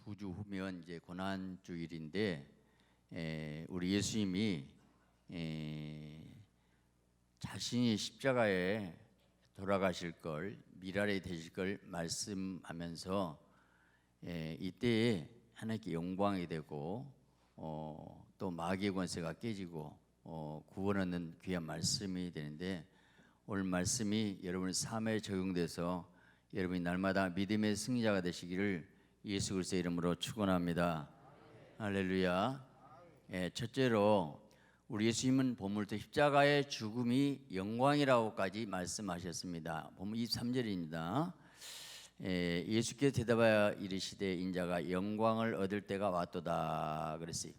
두 주 후면 이제 고난 주일인데 우리 예수님이 자신이 십자가에 돌아가실 걸, 미랄이 되실 걸 말씀하면서 이때에 하나님께 영광이 되고 또 마귀의 권세가 깨지고 구원 얻는 귀한 말씀이 되는데, 오늘 말씀이 여러분의 삶에 적용돼서 여러분이 날마다 믿음의 승리자가 되시기를 예수 그리스도의 이름으로 축원합니다. 할렐루야. 첫째로 우리 예수님은 본문부터 십자가의 죽음이 영광이라고까지 말씀하셨습니다. 본문 23절입니다. 예수께서 대답하여 이르시되 인자가 영광을 얻을 때가 왔도다 그랬어요.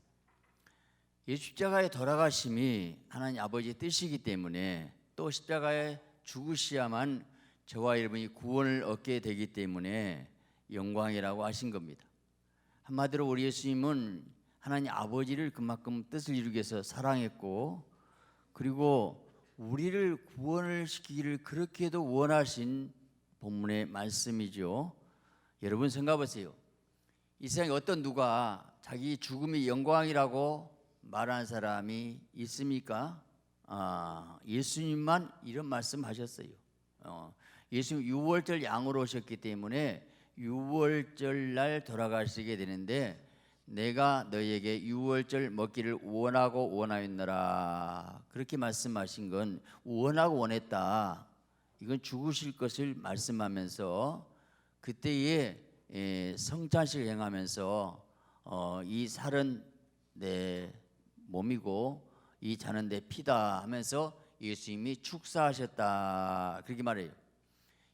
예수 십자가에 돌아가심이 하나님 아버지의 뜻이기 때문에, 또 십자가에 죽으셔야만 저와 여러분이 구원을 얻게 되기 때문에 영광이라고 하신 겁니다. 한마디로 우리 예수님은 하나님 아버지를 그만큼 뜻을 이루기 위해서 사랑했고, 그리고 우리를 구원을 시키기를 그렇게도 원하신 본문의 말씀이죠. 여러분 생각해보세요. 이 세상에 어떤 누가 자기 죽음이 영광이라고 말하는 사람이 있습니까? 예수님만 이런 말씀하셨어요. 예수님 6월절 양으로 오셨기 때문에 6월절 날 돌아가시게 되는데, 내가 너희에게 6월절 먹기를 원하고 원하였노라 그렇게 말씀하신 건 원하고 원했다. 이건 죽으실 것을 말씀하면서 그때에 성찬식을 행하면서 이 살은 내 몸이고 이 잔은 내 피다 하면서 예수님이 축사하셨다 그렇게 말해요.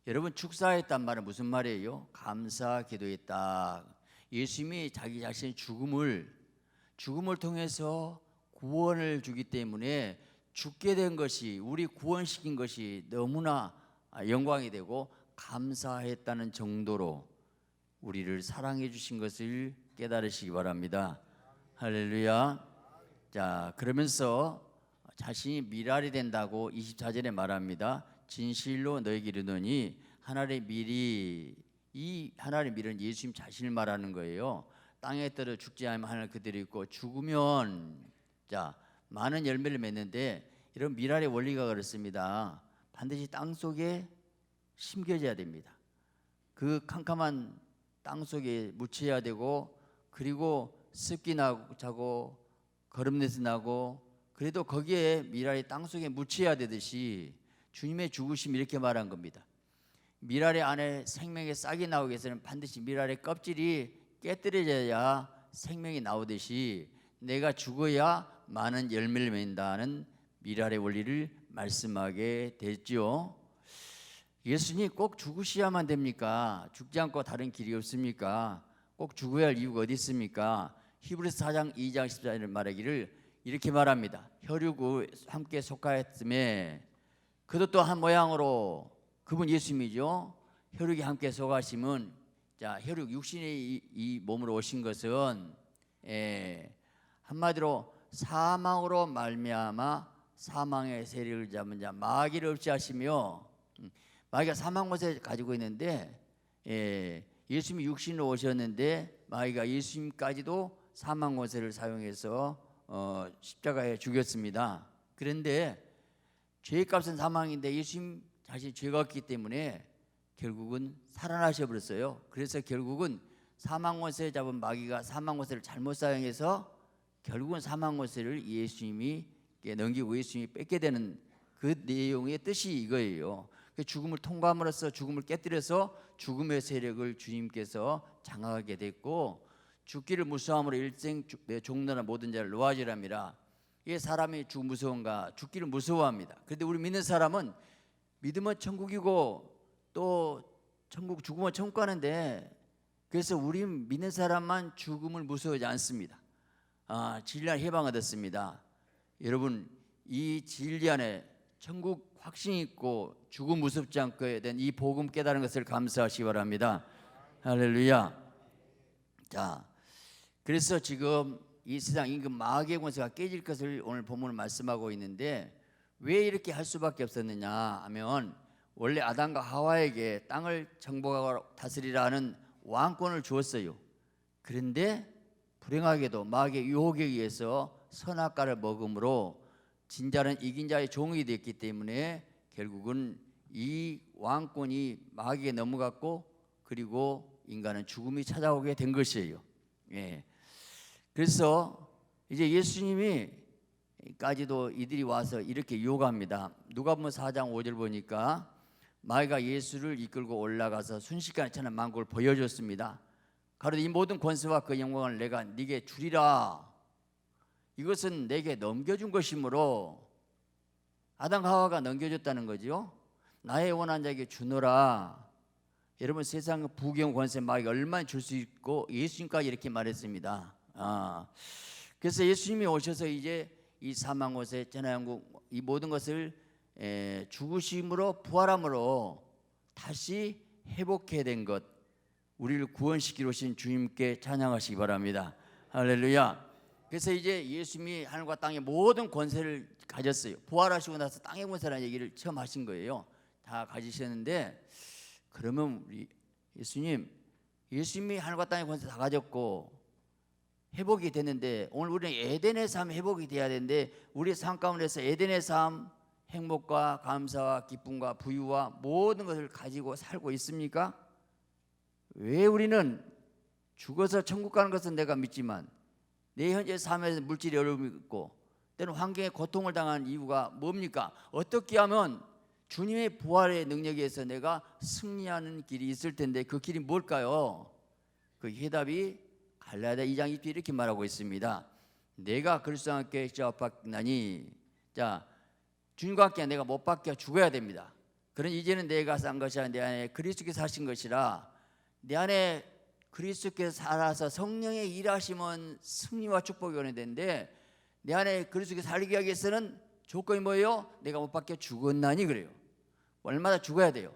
여러분, 축사했단 말은 무슨 말이에요? 감사 기도했다. 예수님이 자기 자신의 죽음을 통해서 구원을 주기 때문에 죽게 된 것이, 우리 구원시킨 것이 너무나 영광이 되고 감사했다는 정도로 우리를 사랑해 주신 것을 깨달으시기 바랍니다. 할렐루야. 자, 그러면서 자신이 미랄이 된다고 24절에 말합니다. 진실로 너에게 이르노니 하늘의 밀이, 이 하늘의 밀은 예수님 자신을 말하는 거예요. 땅에 떨어 죽지 않으면 하늘 그대로 있고, 죽으면 많은 열매를 맺는데, 이런 미랄의 원리가 그렇습니다. 반드시 땅 속에 심겨져야 됩니다. 그 캄캄한 땅 속에 묻혀야 되고, 그리고 습기 나고 거름냄새 나고, 그래도 거기에 미랄이 땅 속에 묻혀야 되듯이 주님의 죽으심이 이렇게 말한 겁니다. 미랄의 안에 생명의 싹이 나오기 위해서는 반드시 미랄의 껍질이 깨뜨려져야 생명이 나오듯이 내가 죽어야 많은 열매를 맺는다는 미랄의 원리를 말씀하게 됐죠. 예수님 꼭 죽으셔야만 됩니까? 죽지 않고 다른 길이 없습니까? 꼭 죽어야 할 이유가 어디 있습니까? 히브리서 4장 2장 14절을 말하기를 이렇게 말합니다. 혈육을 함께 속하였음에, 그도 또 한 모양으로, 그분 예수님이죠. 혈육이 함께 속하심은, 혈육 육신의 이 몸으로 오신 것은 한마디로 사망으로 말미암아 사망의 세력을 잡은 자 마귀를 없이 하시며, 마귀가 사망 권세 가지고 있는데 예수님이 육신으로 오셨는데 마귀가 예수님까지도 사망 권세를 사용해서 십자가에 죽였습니다. 그런데 죄의 값은 사망인데 예수님 자신이 죄가 없기 때문에 결국은 살아나셔 버렸어요. 그래서 결국은 사망 권세 잡은 마귀가 사망 권세를 잘못 사용해서 결국은 사망 권세를 예수님이 넘기고 예수님이 뺏게 되는 그 내용의 뜻이 이거예요. 죽음을 통과함으로써 죽음을 깨뜨려서 죽음의 세력을 주님께서 장악하게 됐고, 죽기를 무서워함으로 일생 종로나 모든 자를 놓아지랍니다. 이 사람이 죽음 무서운가? 죽기를 무서워합니다. 그런데 우리 믿는 사람은 믿으면 천국이고 또 천국, 죽으면 천국 가는데, 그래서 우리 믿는 사람만 죽음을 무서워하지 않습니다. 진리한 해방 얻었습니다. 여러분, 이 진리 안에 천국 확신이 있고 죽음 무섭지 않게 된 이 복음 깨달은 것을 감사하시기 바랍니다. 할렐루야. 자, 그래서 지금 이 세상 임금 마귀의 권세가 깨질 것을 오늘 본문을 말씀하고 있는데, 왜 이렇게 할 수밖에 없었느냐 하면, 원래 아담과 하와에게 땅을 정복하고 다스리라는 왕권을 주었어요. 그런데 불행하게도 마귀의 유혹에 의해서 선악과를 먹음으로 진자는 이긴 자의 종이 됐기 때문에 결국은 이 왕권이 마귀에 넘어갔고 그리고 인간은 죽음이 찾아오게 된 것이에요. 예. 그래서 이제 예수님이까지도 이들이 와서 이렇게 유혹합니다. 누가복음 4장 5절 보니까 마귀가 예수를 이끌고 올라가서 순식간에 천한 만국을 보여줬습니다. 가로되 이 모든 권세와 그 영광을 내가 네게 주리라. 이것은 내게 넘겨준 것이므로 아담 하와가 넘겨줬다는 거죠. 나의 원한 자에게 주노라. 여러분 세상 부경 권세 마귀가 얼마나 줄 수 있고 예수님까지 이렇게 말했습니다. 그래서 예수님이 오셔서 이제 이 사망 곳에 천하영국 이 모든 것을 죽으심으로 부활함으로 다시 회복해 된 것, 우리를 구원시키러 오신 주님께 찬양하시기 바랍니다. 할렐루야. 그래서 이제 예수님이 하늘과 땅의 모든 권세를 가졌어요. 부활하시고 나서 땅의 권세라는 얘기를 처음 하신 거예요. 다 가지셨는데 그러면 우리 예수님이 하늘과 땅의 권세 다 가졌고 회복이 됐는데 오늘 우리는 에덴의 삶 회복이 돼야 되는데 우리의 삶 가운데서 에덴의 삶 행복과 감사와 기쁨과 부유와 모든 것을 가지고 살고 있습니까? 왜 우리는 죽어서 천국 가는 것은 내가 믿지만 내 현재 삶에서 물질이 어려움이 있고 때는 환경에 고통을 당한 이유가 뭡니까? 어떻게 하면 주님의 부활의 능력에 의해서 내가 승리하는 길이 있을 텐데 그 길이 뭘까요? 그 해답이 갈라디아 2장 2절 이렇게 말하고 있습니다. 내가 그리스도와 함께 십자가받나니 자 주님과 함께 내가 못 박혀 죽어야 됩니다. 그런 이제는 내가 산 것이 아니라 내 안에 그리스도께서 사신 것이라 내 안에 그리스도께서 살아서 성령의 일하심은 승리와 축복이 오는 데인데 내 안에 그리스도께서 살게 하기 위해서는 조건이 뭐예요? 내가 못 박혀 죽었나니 그래요. 얼마나 죽어야 돼요.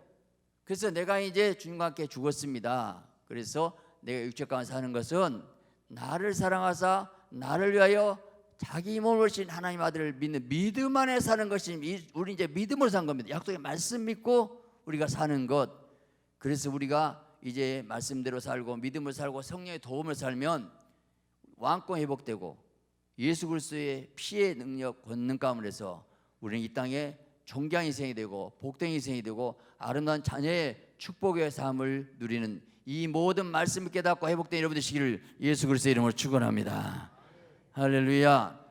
그래서 내가 이제 주님과 함께 죽었습니다. 그래서 내가 육체 가운데 사는 것은 나를 사랑하사 나를 위하여 자기 몸을 신 하나님 아들을 믿는 믿음 안에 사는 것이 우리 이제 믿음으로 산 겁니다. 약속의 말씀 믿고 우리가 사는 것. 그래서 우리가 이제 말씀대로 살고 믿음을 살고 성령의 도움을 살면 왕권 회복되고 예수 그리스도의 피의 능력 권능 가운데서 우리는 이 땅에 존귀한 인생이 되고 복된 인생이 되고 아름다운 자녀의 축복의 삶을 누리는 이 모든 말씀을 깨닫고 회복된 여러분 되시기를 예수 그리스도의 이름으로 축원합니다. 할렐루야.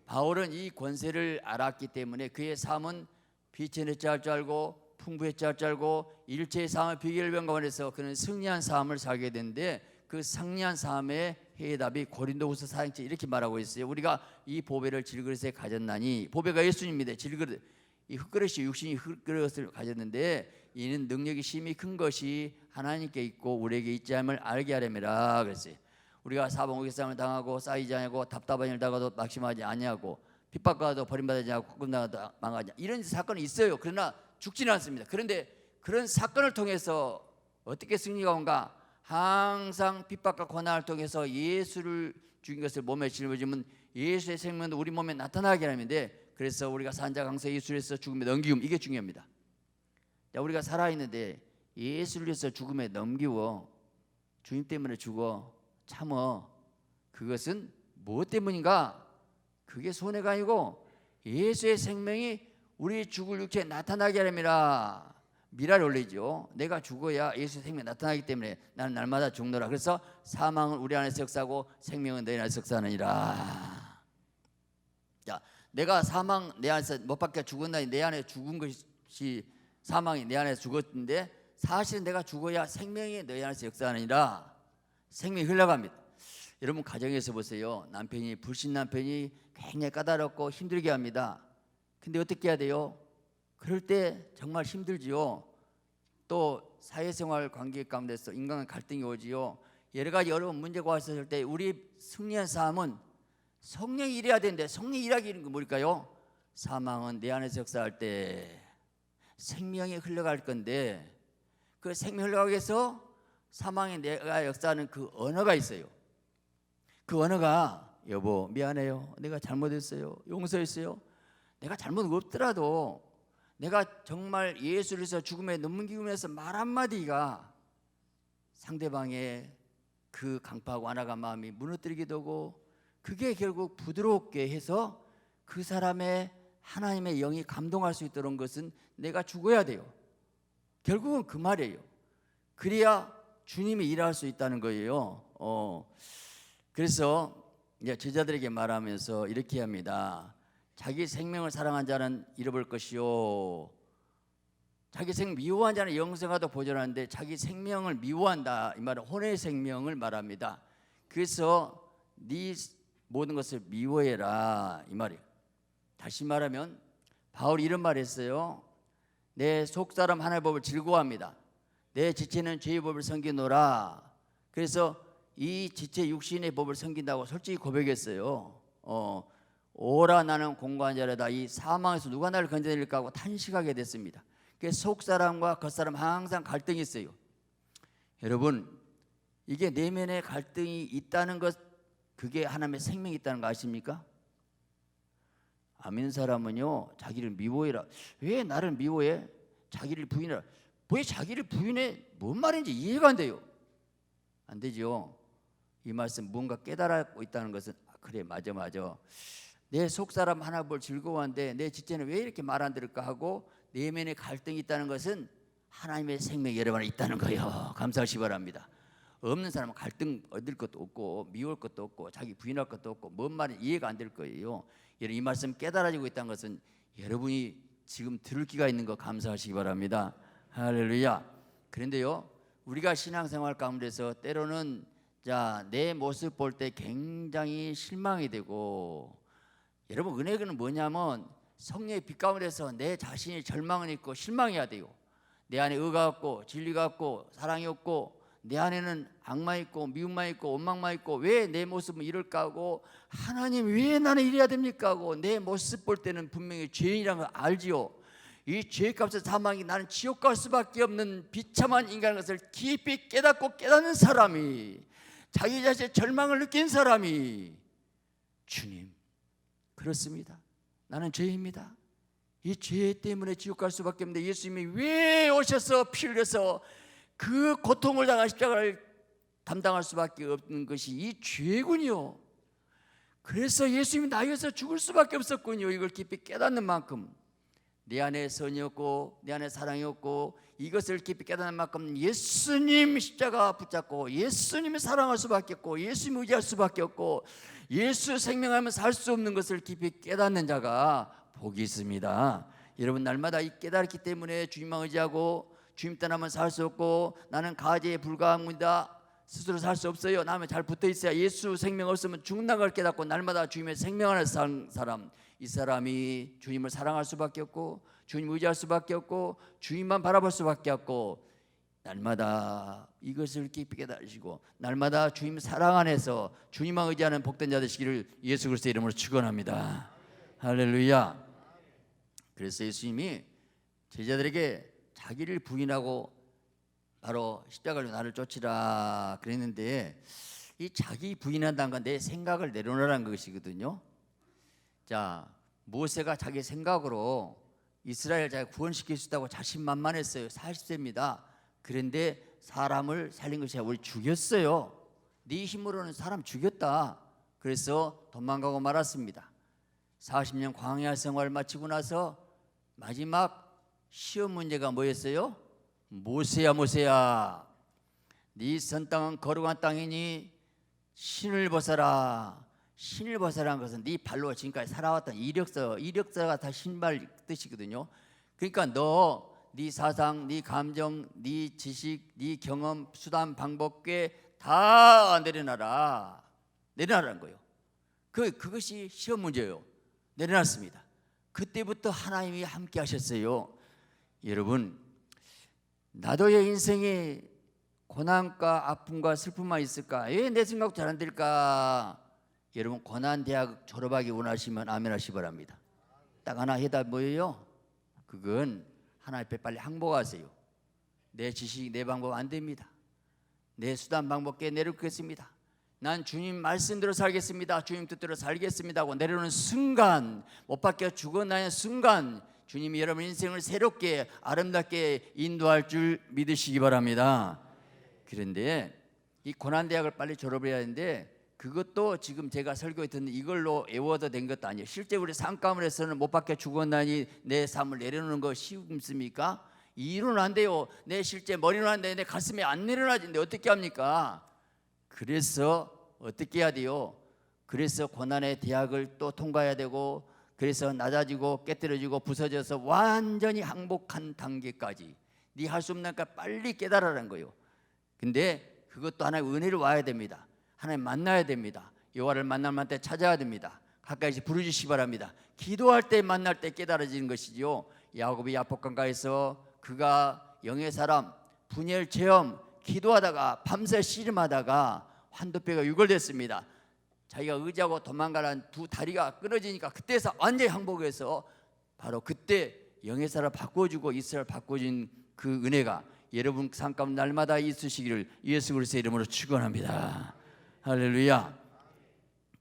바울은 이 권세를 알았기 때문에 그의 삶은 빛의 넷째 할 줄 알고 풍부했지 할 줄 알고 일체의 삶을 비결 변경해서 그는 승리한 삶을 살게 되는데 그 승리한 삶의 해답이 고린도후서 4장째 이렇게 말하고 있어요. 우리가 이 보배를 질그릇에 가졌나니 보배가 예수님입니다. 질그릇 이 흙그릇이 육신이 흙그릇을 가졌는데 이는 능력이 심히 큰 것이 하나님께 있고 우리에게 있지 않음을 알게 하려니라 그랬어요. 우리가 사방옥의 싸움을 당하고 쌓이지 않고 답답한 일을 당하도 낙심하지 아니하고 핍박과도 버림받지 않고 끝나도 망하지 이런 사건이 있어요. 그러나 죽지는 않습니다. 그런데 그런 사건을 통해서 어떻게 승리가 온가? 항상 핍박과 고난을 통해서 예수를 죽인 것을 몸에 짊어지면 예수의 생명도 우리 몸에 나타나게 하는데 그래서 우리가 산자 강서 예수에서 죽음에 넘기움 이게 중요합니다. 자, 우리가 살아있는데 예수를 위해서 죽음에 넘기워 주님 때문에 죽어 참어 그것은 무엇 때문인가? 그게 손해가 아니고 예수의 생명이 우리 죽을 육체에 나타나게 하려니라. 미랄 올리죠. 내가 죽어야 예수의 생명이 나타나기 때문에 나는 날마다 죽노라. 그래서 사망은 우리 안에서 역사하고 생명은 너희 안에서 역사하느니라. 자, 내가 사망 내 안에서 못 박혀 죽었나니 내 안에 죽은 것이 사망이 내 안에서 죽었는데 사실은 내가 죽어야 생명이 너희 안에서 역사하느니라. 생명이 흘러갑니다. 여러분 가정에서 보세요. 남편이 불신 남편이 굉장히 까다롭고 힘들게 합니다. 근데 어떻게 해야 돼요? 그럴 때 정말 힘들지요. 또 사회생활 관계 가운데서 인간 갈등이 오지요. 여러 가지 어려운 문제가 왔을 때 우리 승리한 삶은 성령이 일해야 되는데 성령이 일하기 이런 게 뭘까요? 사망은 내 안에서 역사할 때 생명이 흘러갈 건데 그 생명 흘러가기 위해서 사망에 내가 역사하는 그 언어가 있어요. 그 언어가 여보 미안해요. 내가 잘못했어요. 용서했어요. 내가 잘못 없더라도 내가 정말 예수를 위해서 죽음에 넘기면서 말 한마디가 상대방의 그 강팍 완악한 마음이 무너뜨리게 되고, 그게 결국 부드럽게 해서 그 사람의 하나님의 영이 감동할 수 있도록 것은 내가 죽어야 돼요. 결국은 그 말이에요. 그래야 주님이 일할 수 있다는 거예요. 그래서 이제 제자들에게 말하면서 이렇게 합니다. 자기 생명을 사랑한 자는 잃어볼 것이요, 자기 생명 미워한 자는 영생하도 보존하는데 자기 생명을 미워한다, 이 말은 혼의 생명을 말합니다. 그래서 네 모든 것을 미워해라, 이 말이에요. 다시 말하면 바울이 이런 말을 했어요. 내 속사람 하나의 법을 즐거워합니다. 내 지체는 죄의 법을 섬기노라. 그래서 이 지체 육신의 법을 섬긴다고 솔직히 고백했어요. 오라 나는 공고한 자라다. 이 사망에서 누가 나를 건져낼까 하고 탄식하게 됐습니다. 그래서 속사람과 겉사람 항상 갈등이 있어요. 여러분, 이게 내면에 갈등이 있다는 것, 그게 하나님의 생명이 있다는 거 아십니까? 안 믿는 사람은요, 자기를 미워해라. 왜 나를 미워해? 자기를 부인해라. 왜 자기를 부인해? 뭔 말인지 이해가 안 돼요. 안 되죠. 이 말씀 뭔가 깨달고 있다는 것은, 그래, 맞아. 내 속사람 하나 볼 즐거워한데 내 지체는 왜 이렇게 말 안 들을까 하고 내면에 갈등이 있다는 것은 하나님의 생명이 여러분 안에 있다는 거예요. 감사하시 바랍니다. 없는 사람은 갈등 얻을 것도 없고 미울 것도 없고 자기 부인할 것도 없고 뭔 말인지 이해가 안 될 거예요. 여러분, 이 말씀 깨달아지고 있다는 것은 여러분이 지금 들을 기가 있는 거 감사하시기 바랍니다. 할렐루야. 그런데요, 우리가 신앙생활 가운데서 때로는 내 모습 볼 때 굉장히 실망이 되고, 여러분, 은혜는 뭐냐면 성령의 빛 가운데서 내 자신이 절망은 있고 실망해야 돼요. 내 안에 의가 없고 진리가 없고 사랑이 없고 내 안에는 악마 있고 미움만 있고 원망만 있고 왜 내 모습은 이럴까 하고, 하나님 왜 나는 이래야 됩니까 하고 내 모습 볼 때는 분명히 죄인이라는 걸 알지요. 이 죄값의 사망이 나는 지옥 갈 수밖에 없는 비참한 인간인 것을 깊이 깨닫고 깨닫는 사람이, 자기 자신의 절망을 느낀 사람이, 주님, 그렇습니다. 나는 죄입니다. 이 죄 때문에 지옥 갈 수밖에 없는데 예수님이 왜 오셔서 피 흘려서 그 고통을 당한 십자가를 담당할 수밖에 없는 것이 이 죄군요. 그래서 예수님이 나 위해서 죽을 수밖에 없었군요. 이걸 깊이 깨닫는 만큼 내 안에 선이 없고 내 안에 사랑이 없고, 이것을 깊이 깨닫는 만큼 예수님 십자가 붙잡고 예수님을 사랑할 수밖에 없고 예수님 의지할 수밖에 없고 예수 생명하면 살 수 없는 것을 깊이 깨닫는 자가 복이 있습니다. 여러분, 날마다 이 깨달았기 때문에 주님만 의지하고 주님 떠나면 살 수 없고 나는 가지에 불과합니다. 스스로 살 수 없어요. 나면 잘 붙어 있어야, 예수 생명 없으면 죽는다는 걸 깨닫고 날마다 주님의 생명 안에 사는 사람, 이 사람이 주님을 사랑할 수밖에 없고 주님 의지할 수밖에 없고 주님만 바라볼 수밖에 없고, 날마다 이것을 깊이 깨달으시고 날마다 주님 사랑 안에서 주님만 의지하는 복된 자 되시기를 예수 그리스도의 이름으로 축원합니다. 할렐루야. 그래서 예수님이 제자들에게 자기를 부인하고 바로 십자가로 나를 쫓으라 그랬는데, 이 자기 부인한다는 건 내 생각을 내려놓으라는 것이거든요. 모세가 자기 생각으로 이스라엘 자기 구원시킬 수 있다고 자신만만했어요. 40세입니다. 그런데 사람을 살린 것이 아니라 우리 죽였어요. 네 힘으로는 사람 죽였다. 그래서 도망가고 말았습니다. 40년 광야 생활을 마치고 나서 마지막 시험 문제가 뭐였어요? 모세야 네 선 땅은 거룩한 땅이니 신을 벗어라. 신을 벗어라는 것은 네 발로 지금까지 살아왔던 이력서가 다 신발 뜻이거든요. 그러니까 너 네 사상, 네 감정, 네 지식, 네 경험, 수단, 방법께 다 내려놔라는 거예요. 그것이 시험 문제예요. 내려놨습니다. 그때부터 하나님이 함께 하셨어요. 여러분, 나도의 인생에 고난과 아픔과 슬픔만 있을까? 왜 내 생각 잘 안 될까? 여러분, 고난대학 졸업하기 원하시면 아멘 하시 바랍니다. 딱 하나 해답 뭐예요? 그건 하나님 앞에 빨리 항복하세요. 내 지식, 내 방법 안 됩니다. 내 수단 방법께 내려놓겠습니다. 난 주님 말씀대로 살겠습니다. 주님 뜻대로 살겠습니다 하고 내려오는 순간, 못 박혀 죽어나는 순간 주님이 여러분 인생을 새롭게 아름답게 인도할 줄 믿으시기 바랍니다. 그런데 이 고난대학을 빨리 졸업해야 하는데 그것도 지금 제가 설교에 듣는 이걸로 애워도 된 것도 아니에요. 실제 우리 산가문에서는 못 박혀 죽었나니 내 삶을 내려놓는 거 쉽습니까? 이로는 안 돼요. 내 실제 머리는 안 돼. 내 가슴에 안 내려놔진데 어떻게 합니까? 그래서 어떻게 해야 돼요? 그래서 고난의 대학을 또 통과해야 되고, 그래서 낮아지고 깨뜨려지고 부서져서 완전히 항복한 단계까지 네 할 수 없는 걸 빨리 깨달으라는 거예요. 근데 그것도 하나의 은혜를 와야 됩니다. 하나님 만나야 됩니다. 여호와를 만날 때 찾아야 됩니다. 가까이서 부르짖으시 바랍니다. 기도할 때 만날 때 깨달아지는 것이지요. 야곱이 야복강가에서 그가 영의 사람 분열 체험 기도하다가 밤새 씨름하다가 환도뼈가 유골됐습니다. 자기가 의지하고 도망가는 두 다리가 끊어지니까 그때서 완전히 항복해서 바로 그때 영의 사람 바꿔주고 이스라엘 바꿔준 그 은혜가 여러분 삶 가운데 날마다 있으시기를 예수 그리스도의 이름으로 축원합니다. 할렐루야.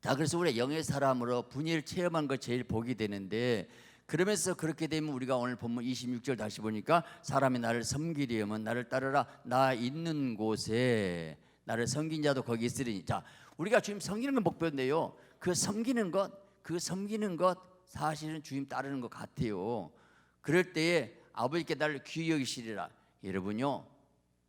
자, 그래서 우리 영의 사람으로 분일 체험한 걸 제일 보게 되는데, 그러면서 그렇게 되면 우리가 오늘 본문 26절 다시 보니까 사람이 나를 섬기려면 나를 따르라. 나 있는 곳에 나를 섬긴 자도 거기 있으리니. 자, 우리가 주님 섬기는 건 목표인데요. 그 섬기는 것 사실은 주님 따르는 것 같아요. 그럴 때에 아버지께 나를 귀히 여기시리라. 여러분요,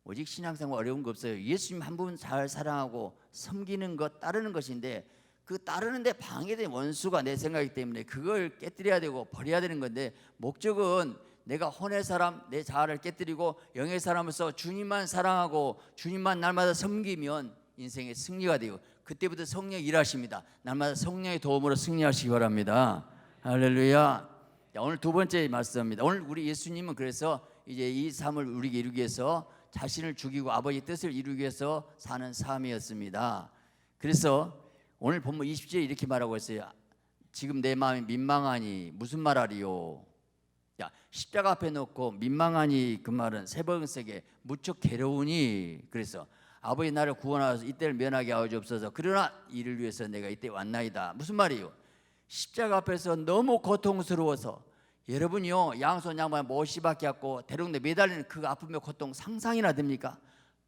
오직 신앙생활 어려운 거 없어요. 예수님 한 분 잘 사랑하고 섬기는 것 따르는 것인데, 그 따르는데 방해된 원수가 내 생각이기 때문에 그걸 깨뜨려야 되고 버려야 되는 건데, 목적은 내가 혼의 사람 내 자아를 깨뜨리고 영의 사람으로서 주님만 사랑하고 주님만 날마다 섬기면 인생의 승리가 돼요. 그때부터 성령이 일하십니다. 날마다 성령의 도움으로 승리하시기 바랍니다. 할렐루야. 자, 오늘 두 번째 말씀입니다. 오늘 우리 예수님은 그래서 이제 이 삶을 우리에게 이루기 위해서 자신을 죽이고 아버지의 뜻을 이루기 위해서 사는 삶이었습니다. 그래서 오늘 본문 20절에 이렇게 말하고 있어요. 지금 내 마음이 민망하니 무슨 말하리요? 야, 십자가 앞에 놓고 민망하니 그 말은 세번역에 무척 괴로우니, 그래서 아버지 나를 구원하셔서 이때를 면하게 하여 주옵소서. 그러나 이를 위해서 내가 이때 왔나이다. 무슨 말이에요? 십자가 앞에서 너무 고통스러워서, 여러분이요 양손 양발 못이 박혔고 대롱대 매달리는 그 아픔의 고통 상상이나 됩니까?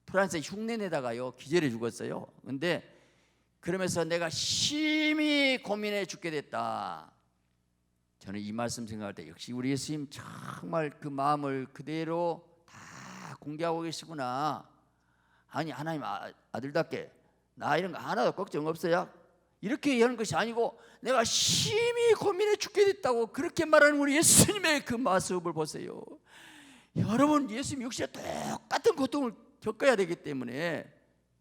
프랑스에 흉내내다가요 기절해 죽었어요. 근데 그러면서 내가 심히 고민해 죽게 됐다. 저는 이 말씀 생각할 때 역시 우리 예수님 정말 그 마음을 그대로 다 공개하고 계시구나. 아니, 하나님 아들답게 나 이런 거 하나도 걱정 없어요? 이렇게 얘기하는 것이 아니고 내가 심히 고민해 죽게 됐다고 그렇게 말하는 우리 예수님의 그 모습을 보세요. 여러분, 예수님 역시 똑같은 고통을 겪어야 되기 때문에,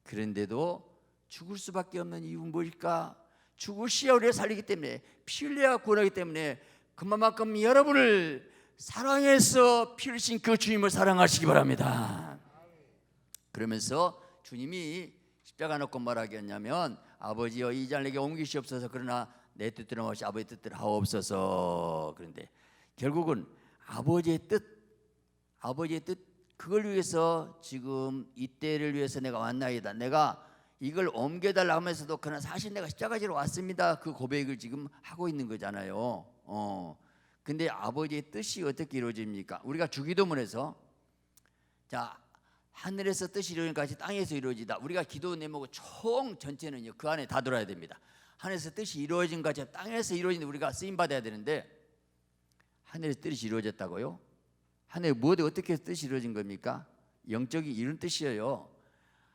그런데도 죽을 수밖에 없는 이유는 뭘까? 죽으시야 우리를 살리기 때문에, 피 흘려야 구원하기 때문에, 그만큼 여러분을 사랑해서 피 흘리신 그 주님을 사랑하시기 바랍니다. 그러면서 주님이 십자가 놓고 뭐라고 했냐면, 아버지여 이 잔 내게 옮기시옵소서. 그러나 내 뜻대로 마시 아버지의 뜻대로 하옵소서. 그런데 결국은 아버지의 뜻 그걸 위해서 지금 이때를 위해서 내가 왔나이다. 내가 이걸 옮겨달라 하면서도 그러나 사실 내가 십자가지로 왔습니다. 그 고백을 지금 하고 있는 거잖아요. 근데 아버지의 뜻이 어떻게 이루어집니까? 우리가 주기도문에서 자, 하늘에서 뜻이 이루어진 것이 땅에서 이루어지다. 우리가 기도 내모고 총 전체는요 그 안에 다 들어야 됩니다. 하늘에서 뜻이 이루어진 것이 땅에서 이루어진 우리가 쓰임 받아야 되는데, 하늘에서 뜻이 이루어졌다고요? 하늘에 무엇에 어떻게 뜻이 이루어진 겁니까? 영적인 이런 뜻이에요.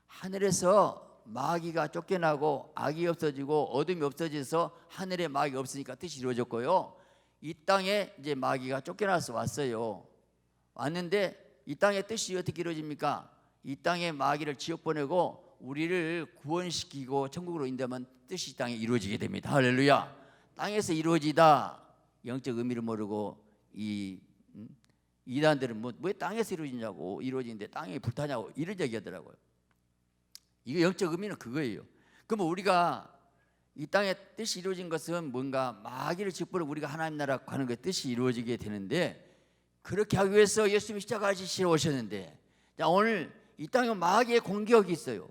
하늘에서 마귀가 쫓겨나고 악이 없어지고 어둠이 없어져서 하늘에 마귀가 없으니까 뜻이 이루어졌고요. 이 땅에 이제 마귀가 쫓겨나서 왔어요. 왔는데 이 땅의 뜻이 어떻게 이루어집니까? 이 땅에 마귀를 지옥 보내고 우리를 구원시키고 천국으로 인도하면 뜻이 이 땅에 이루어지게 됩니다. 할렐루야. 땅에서 이루어지다. 영적 의미를 모르고 이 이단들은 왜 땅에서 이루어지냐고, 이루어지는데 땅에 불타냐고 이런 얘기하더라고요. 이거 영적 의미는 그거예요. 그럼 우리가 이 땅에 뜻이 이루어진 것은 뭔가 마귀를 짓부려 우리가 하나님 나라 가는 그 뜻이 이루어지게 되는데, 그렇게 하기 위해서 예수님이 십자가지시러 오셨는데, 자, 오늘 이 땅에 마귀의 공격이 있어요.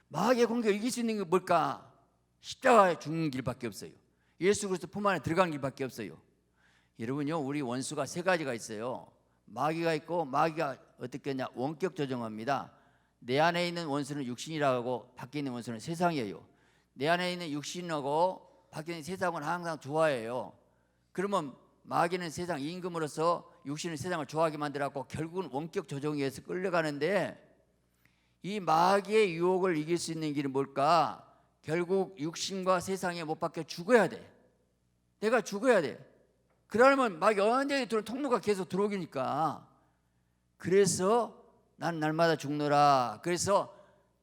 마귀의 공격을 이길 수 있는 게 뭘까? 십자가에 죽는 길밖에 없어요. 예수 그리스도 품 안에 들어가는 길밖에 없어요. 여러분요, 우리 원수가 세 가지가 있어요. 마귀가 있고, 마귀가 어떻게 하냐? 원격 조정합니다. 내 안에 있는 원수는 육신이라고 밖에 있는 원수는 세상이에요. 내 안에 있는 육신하고 밖에 있는 세상은 항상 좋아해요. 그러면 마귀는 세상 임금으로서 육신은 세상을 좋아하게 만들었고 결국은 원격 조정에 의해서 끌려가는데, 이 마귀의 유혹을 이길 수 있는 길은 뭘까? 결국 육신과 세상에 못 박혀 죽어야 돼. 내가 죽어야 돼. 그러면 마귀 언제 들어온 통로가 계속 들어오니까. 그래서 난 날마다 죽노라. 그래서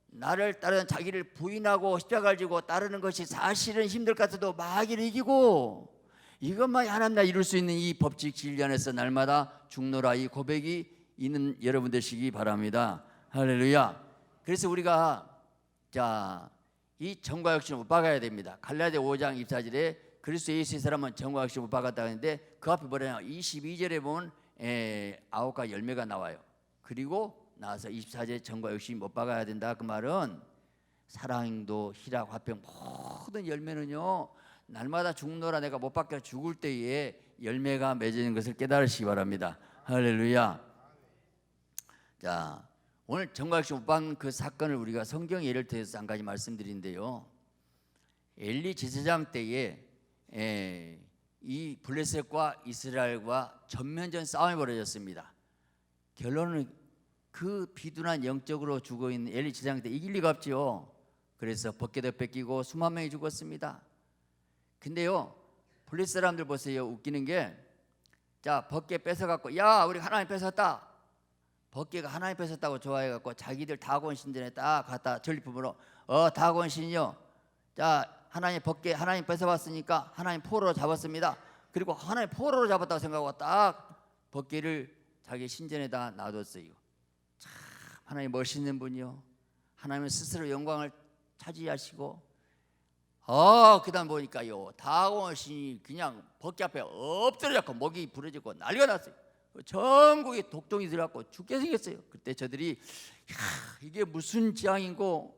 나를 따르는 자기를 부인하고 십자가를 지고 따르는 것이 사실은 힘들 것 같아도 마귀를 이기고, 이것만이 하나님 이룰 수 있는 이 법칙 진리 안에서 날마다 죽노라, 이 고백이 있는 여러분 되시기 바랍니다. 할렐루야. 그래서 우리가 이 정과 육신을 못 박아야 됩니다. 갈라디아 5장 24절에 그리스도 예수의 사람은 정과 육신을 못 박았다 하는데, 그 앞에 뭐냐면 22절에 보면 9가지 열매가 나와요. 그리고 나서 24절에 정과 육신이 못 박아야 된다. 그 말은 사랑도 희락 화평 모든 열매는요, 날마다 죽노라, 내가 못 박혀 죽을 때에 열매가 맺어지는 것을 깨달으시기 바랍니다. 할렐루야. 자, 오늘 정과 육신 못 박은 그 사건을 우리가 성경 예를 들어서 한 가지 말씀드리는데요, 엘리 제사장 때에 이 블레셋과 이스라엘과 전면전 싸움이 벌어졌습니다. 결론은 그 비둔한 영적으로 죽어있는 엘리 제사장 때 이길 리가 없지요. 그래서 벗개도 뺏기고 수만 명이 죽었습니다. 근데요, 블레셋 사람들 보세요. 웃기는 게, 벗개 뺏어갖고, 야 우리 하나님 뺏었다. 벗개가 하나님 뺏었다고 좋아해갖고 자기들 다곤 신전에 딱 갔다 전리품으로, 다곤 신이요, 하나님 벗개 하나님 뺏어봤으니까 하나님 포로로 잡았습니다. 그리고 하나님 포로로 잡았다고 생각하고 딱 벗개를 자기 신전에다 놔뒀어요. 참 하나님 멋있는 분이요. 하나님은 스스로 영광을 차지하시고, 그 다음 보니까요, 다곤 신이 그냥 벗개 앞에 엎드려잡고 목이 부러지고 난리가 났어요. 전국에 독종이 들어갖고 죽게 생겼어요. 그때 저들이 이게 무슨 재앙이고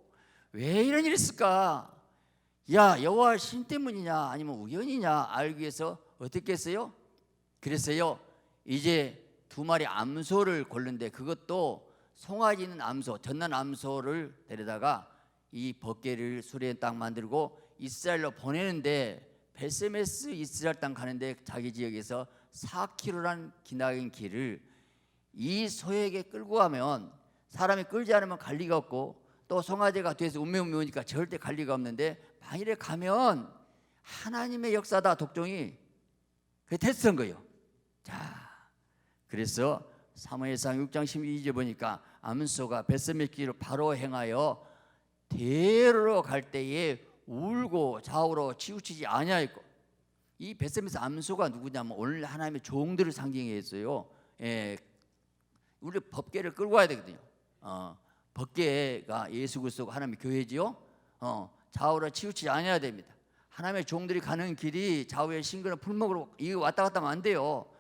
왜 이런 일이 있을까? 여호와 신 때문이냐 아니면 우연이냐 알기 위해서 어떻게 했어요? 그랬어요. 이제 2마리 암소를 고르는데, 그것도 송아지 있는 암소, 젖난 암소를 데려다가 이 벗개를 수레에 딱 만들고 이스라엘로 보내는데, 베세메스 이스라엘 땅 가는데 자기 지역에서 4km란 기나긴 길을 이 소에게 끌고 가면, 사람이 끌지 않으면 갈 리가 없고, 또 송아지가 뒤에서 운명오니까 절대 갈 리가 없는데, 만일에 가면 하나님의 역사다, 독종이. 그게 테스트한 거예요. 그래서 사무엘상 6장 12절 보니까 암소가 베세메스 길을 바로 행하여 대로로 갈 때에 울고 좌우로 치우치지 아니하였고, 이 베세메스 암소가 누구냐면 오늘 하나님의 종들을 상징했어요. 우리 법궤를 끌고 와야 되거든요. 법궤가 예수 그리스도가 하나님의 교회지요. 좌우로 치우치지 아니해야 됩니다. 하나님의 종들이 가는 길이 좌우에 싱그러운 풀목으로 이거 왔다 갔다 하면 안 돼요.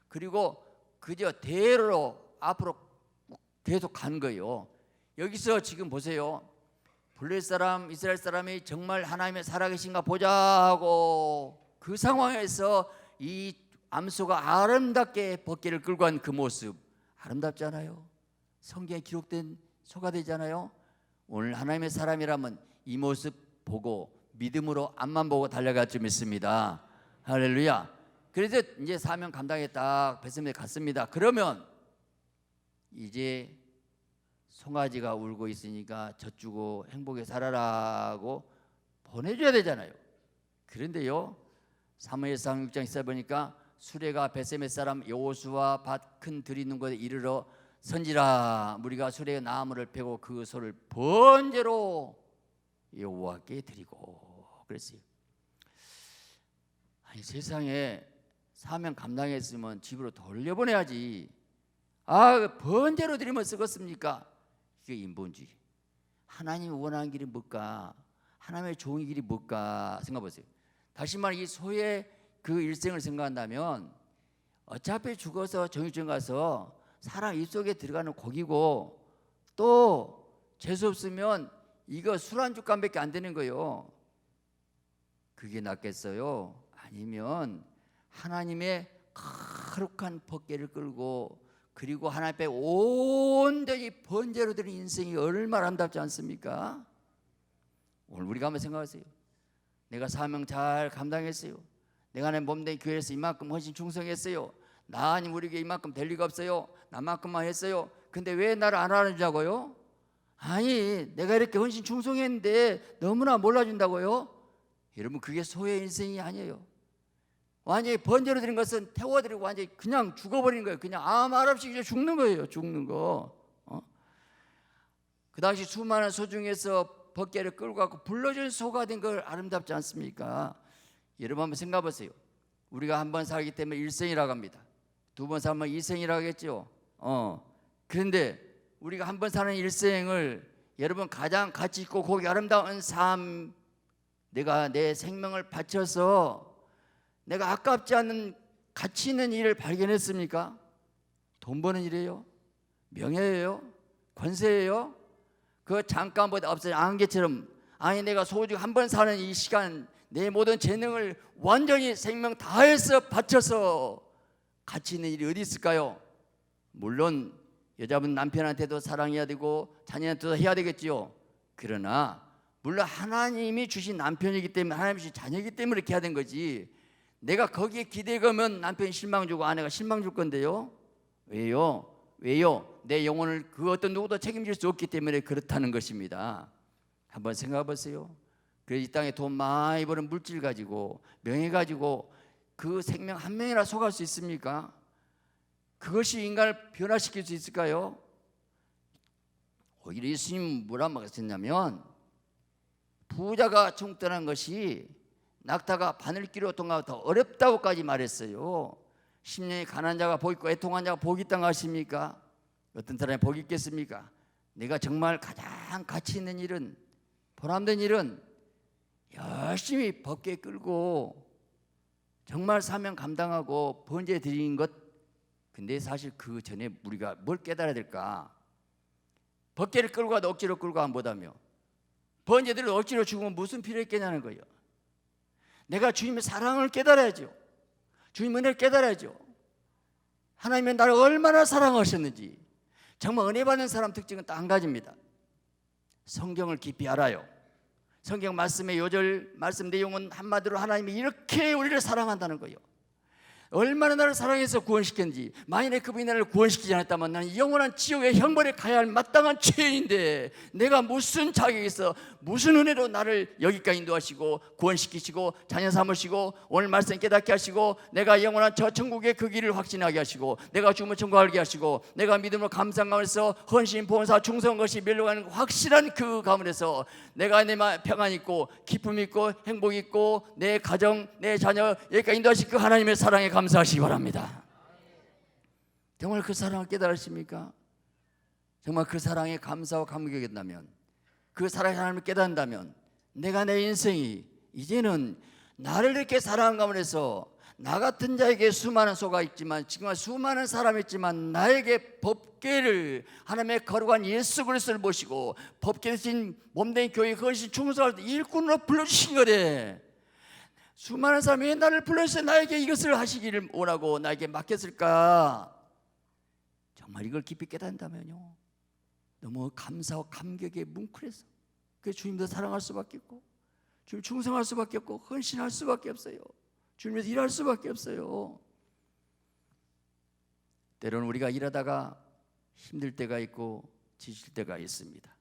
그리고 그저 대로로 앞으로 계속 간 거예요. 여기서 지금 보세요. 블레셋 사람, 이스라엘 사람이 정말 하나님의 살아계신가 보자 하고, 그 상황에서 이 암소가 아름답게 벗개를 끌고 간 그 모습, 아름답지 않아요? 성경에 기록된 소가 되잖아요. 오늘 하나님의 사람이라면 이 모습 보고 믿음으로 앞만 보고 달려갈 줄 믿습니다. 할렐루야. 그래서 이제 사명 감당에 딱 베세메스에 갔습니다. 그러면 이제 송아지가 울고 있으니까 젖주고 행복에 살아라고 보내줘야 되잖아요. 그런데요, 사무엘상 6장 14 보니까 수레가 베세메스 사람 여호수아 밭 큰 들이 있는 곳에 이르러 선지라, 무리가 수레에 나무를 패고 그 소를 번제로 여호와께 드리고 그랬어요. 아니, 세상에 사명 감당했으면 집으로 돌려보내야지. 번제로 드리면 쓰겠습니까? 이게 인본주의. 하나님이 원하는 길이 뭘까? 하나님의 좋은 길이 뭘까? 생각해보세요. 다시 말해, 이 소의 그 일생을 생각한다면 어차피 죽어서 정육점 가서 사람 입속에 들어가는 고기고, 또 재수 없으면 이거 술 한 줍간밖에 안 되는 거예요. 그게 낫겠어요? 아니면 하나님의 거룩한 법궤를 끌고, 그리고 하나님 앞에 온 그런데 이 번제로 드린 인생이 얼마나 아름답지 않습니까? 오늘 우리가 한번 생각하세요. 내가 사명 잘 감당했어요. 내가 내 몸된 교회에서 이만큼 헌신 충성했어요. 나 아니면 우리에게 이만큼 될 리가 없어요. 나만큼만 했어요. 근데 왜 나를 안 알아주자고요? 아니, 내가 이렇게 헌신 충성했는데 너무나 몰라준다고요? 여러분, 그게 소의 인생이 아니에요. 완전히 번제로 드린 것은 태워드리고 완전히 그냥 죽어버리는 거예요. 그냥 아무 말 없이 이제 죽는 거예요. 죽는 거. 그 당시 수많은 소 중에서 벗개를 끌고 가고 불러준 소가 된 걸 아름답지 않습니까? 여러분 한번 생각해 보세요. 우리가 한 번 살기 때문에 일생이라고 합니다. 두 번 살면 이생이라고 하겠죠. 그런데 우리가 한 번 사는 일생을 여러분 가장 가치 있고 고기 아름다운 삶, 내가 내 생명을 바쳐서 내가 아깝지 않은 가치 있는 일을 발견했습니까? 돈 버는 일이에요? 명예예요? 권세예요? 그 잠깐보다 없어진 안개처럼, 아니 내가 소중히 한 번 사는 이 시간 내 모든 재능을 완전히 생명 다해서 바쳐서 가치 있는 일이 어디 있을까요? 물론 여자분 남편한테도 사랑해야 되고 자녀한테도 해야 되겠지요. 그러나 물론 하나님이 주신 남편이기 때문에, 하나님이 주신 자녀이기 때문에 이렇게 해야 되는 거지, 내가 거기에 기대 걸면 남편이 실망 주고 아내가 실망 줄 건데요. 왜요? 내 영혼을 그 어떤 누구도 책임질 수 없기 때문에 그렇다는 것입니다. 한번 생각해 보세요. 그래서 이 땅에 돈 많이 버는 물질 가지고 명예 가지고 그 생명 한 명이나 속할 수 있습니까? 그것이 인간을 변화시킬 수 있을까요? 오히려 예수님 뭐라 말씀하셨냐면, 부자가 천국 떠난 것이 낙타가 바늘기로 통과하고 더 어렵다고까지 말했어요. 10년이 가난한 자가 복 있고 애통한 자가 복이 있다고 하십니까? 어떤 사람이 복이 있겠습니까? 내가 정말 가장 가치 있는 일은, 보람된 일은 열심히 법궤 끌고 정말 사명 감당하고 번제 드리는 것. 근데 사실 그 전에 우리가 뭘 깨달아야 될까? 법궤를 끌고 가도 억지로 끌고 가면 못하며, 번제들을 억지로 죽으면 무슨 필요 있겠냐는 거예요. 내가 주님의 사랑을 깨달아야죠. 주님 은혜를 깨달아야죠. 하나님이 나를 얼마나 사랑하셨는지. 정말 은혜 받는 사람 특징은 딱 한 가지입니다. 성경을 깊이 알아요. 성경 말씀의 요절, 말씀 내용은 한마디로 하나님이 이렇게 우리를 사랑한다는 거예요. 얼마나 나를 사랑해서 구원시켰는지. 만약에 그분이 나를 구원시키지 않았다면 나는 영원한 지옥의 형벌에 가야 할 마땅한 죄인인데, 내가 무슨 자격이 있어, 무슨 은혜로 나를 여기까지 인도하시고 구원시키시고 자녀 삼으시고 오늘 말씀 깨닫게 하시고 내가 영원한 저 천국의 그 길을 확신하게 하시고 내가 죽으면 천국 알게 하시고 내가 믿음으로 감사한 가운데서 헌신, 봉사, 충성한 것이 멸류관인 확실한 그 가운데서 내가 내 마음에 평안 있고 기쁨 있고 행복 있고 내 가정, 내 자녀 여기까지 인도하신 그 하나님의 사랑에 감사하시기 바랍니다. 정말 그 사랑을 깨달으십니까? 정말 그 사랑에 감사와 감격이 있다면, 그 사랑의 하나님을 깨닫는다면, 내가 내 인생이 이제는 나를 이렇게 사랑한 가운데서 나 같은 자에게 수많은 소가 있지만, 지금 수많은 사람이 있지만 나에게 법궤를, 하나님의 거룩한 예수 그리스도를 모시고 법궤 대신 몸된 교회 그것이 충성할 때 일꾼으로 불러주신 거래. 수많은 사람이 나를 불러서 나에게 이것을 하시기를 원하고 나에게 맡겼을까? 정말 이걸 깊이 깨닫는다면요, 너무 감사와 감격에 뭉클해서 그 주님도 사랑할 수밖에 없고 주님 충성할 수밖에 없고 헌신할 수밖에 없어요. 주님에서 일할 수밖에 없어요. 때로는 우리가 일하다가 힘들 때가 있고 지칠 때가 있습니다.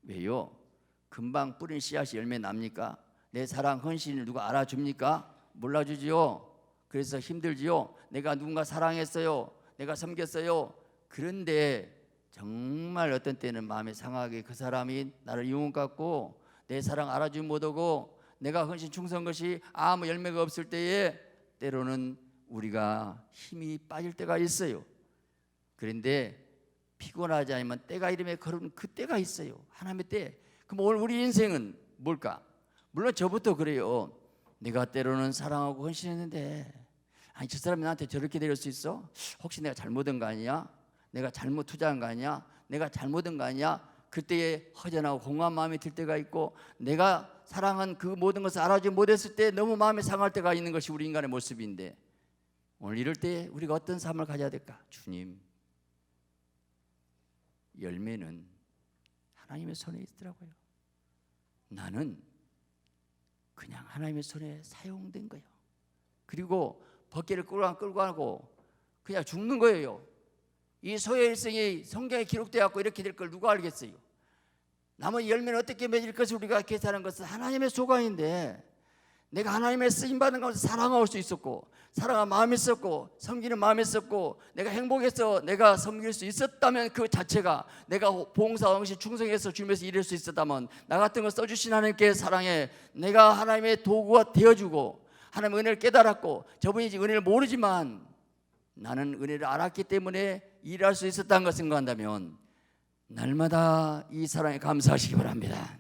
왜요? 금방 뿌린 씨앗이 열매 납니까? 내 사랑 헌신을 누가 알아줍니까? 몰라주지요. 그래서 힘들지요. 내가 누군가 사랑했어요, 내가 섬겼어요. 그런데 정말 어떤 때는 마음이 상하게 그 사람이 나를 유혹 같고 내 사랑 알아주지 못하고 내가 헌신 충성한 것이 아무 열매가 없을 때에 때로는 우리가 힘이 빠질 때가 있어요. 그런데 피곤하지 않으면 때가 이름에 걸은 그 때가 있어요. 하나님의 때. 그럼 오늘 우리 인생은 뭘까? 물론 저부터 그래요. 내가 때로는 사랑하고 헌신했는데, 아니 저 사람이 나한테 저렇게 대할 수 있어? 혹시 내가 잘못한 거 아니야? 내가 잘못 투자한 거 아니야? 내가 잘못한 거 아니야? 그때에 허전하고 공허한 마음이 들 때가 있고, 내가 사랑한 그 모든 것을 알아주지 못했을 때 너무 마음이 상할 때가 있는 것이 우리 인간의 모습인데, 오늘 이럴 때 우리가 어떤 삶을 가져야 될까? 주님, 열매는 하나님의 손에 있더라고요. 나는 그냥 하나님의 손에 사용된 거예요. 그리고 벗개를 끌고 가고 그냥 죽는 거예요. 이 소의 일생이 성경에 기록되어 갖고 이렇게 될 걸 누가 알겠어요? 남은 열매는 어떻게 맺을 것을 우리가 계산하는 것은 하나님의 소관인데, 내가 하나님의 쓰임받는 가운데 사랑할 수 있었고, 사랑할 마음이 있었고, 섬기는 마음이 있었고, 내가 행복해서 내가 섬길 수 있었다면 그 자체가, 내가 봉사, 응시, 충성해서 주님에서 일할 수 있었다면, 나 같은 거 써주신 하나님께 사랑해 내가 하나님의 도구가 되어주고, 하나님의 은혜를 깨달았고, 저분이 은혜를 모르지만 나는 은혜를 알았기 때문에 일할 수 있었다는 것을 생각한다면 날마다 이 사랑에 감사하시기 바랍니다.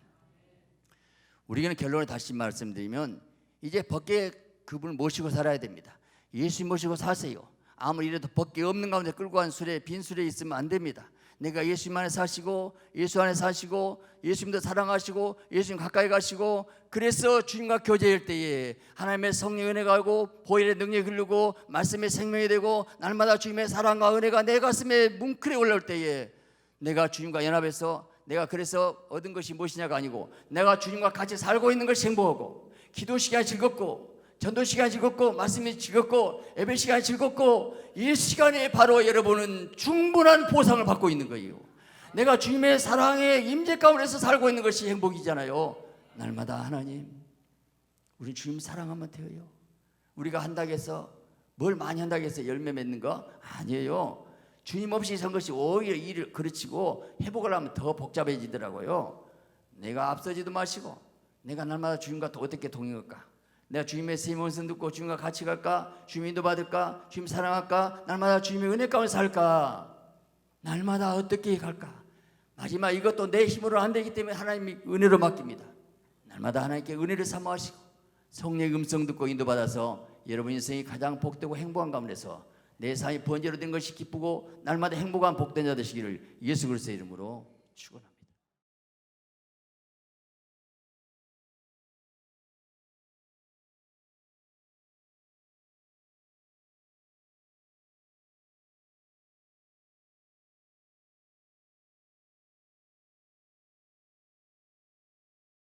우리는 결론을 다시 말씀드리면, 이제 벗개 그분을 모시고 살아야 됩니다. 예수 모시고 사세요. 아무리 이래도 벗개 없는 가운데 끌고 간 수레, 빈 수레 있으면 안 됩니다. 내가 예수님 안에 사시고, 예수 안에 사시고, 예수님도 사랑하시고, 예수님 가까이 가시고, 그래서 주님과 교제할 때에 하나님의 성령 은혜가 가고, 보혈의 능력이 흐르고, 말씀의 생명이 되고, 날마다 주님의 사랑과 은혜가 내 가슴에 뭉클해 올라올 때에 내가 주님과 연합해서, 내가 그래서 얻은 것이 무엇이냐가 아니고, 내가 주님과 같이 살고 있는 것이 행복하고, 기도 시간이 즐겁고, 전도 시간이 즐겁고, 말씀이 즐겁고, 예배 시간이 즐겁고, 이 시간에 바로 여러분은 충분한 보상을 받고 있는 거예요. 내가 주님의 사랑의 임재 가운데서 살고 있는 것이 행복이잖아요. 날마다 하나님, 우리 주님 사랑하면 돼요. 우리가 한다고 해서, 뭘 많이 한다고 해서 열매 맺는 거 아니에요. 주님 없이 산 것이 오히려 일을 그르치고 회복을 하면 더 복잡해지더라고요. 내가 앞서지도 마시고, 내가 날마다 주님과 어떻게 동행할까? 내가 주님의 세임 음성 듣고 주님과 같이 갈까? 주님 인도 받을까? 주님 사랑할까? 날마다 주님의 은혜 가운데 살까? 날마다 어떻게 갈까? 마지막 이것도 내 힘으로 안 되기 때문에 하나님이 은혜로 맡깁니다. 날마다 하나님께 은혜를 사모하시고 성령의 음성 듣고 인도 받아서 여러분 인생이 가장 복되고 행복한 가운데서 내 삶이 번제로 된 것이 기쁘고 날마다 행복한 복된 자 되시기를 예수 그리스도의 이름으로 축원합니다.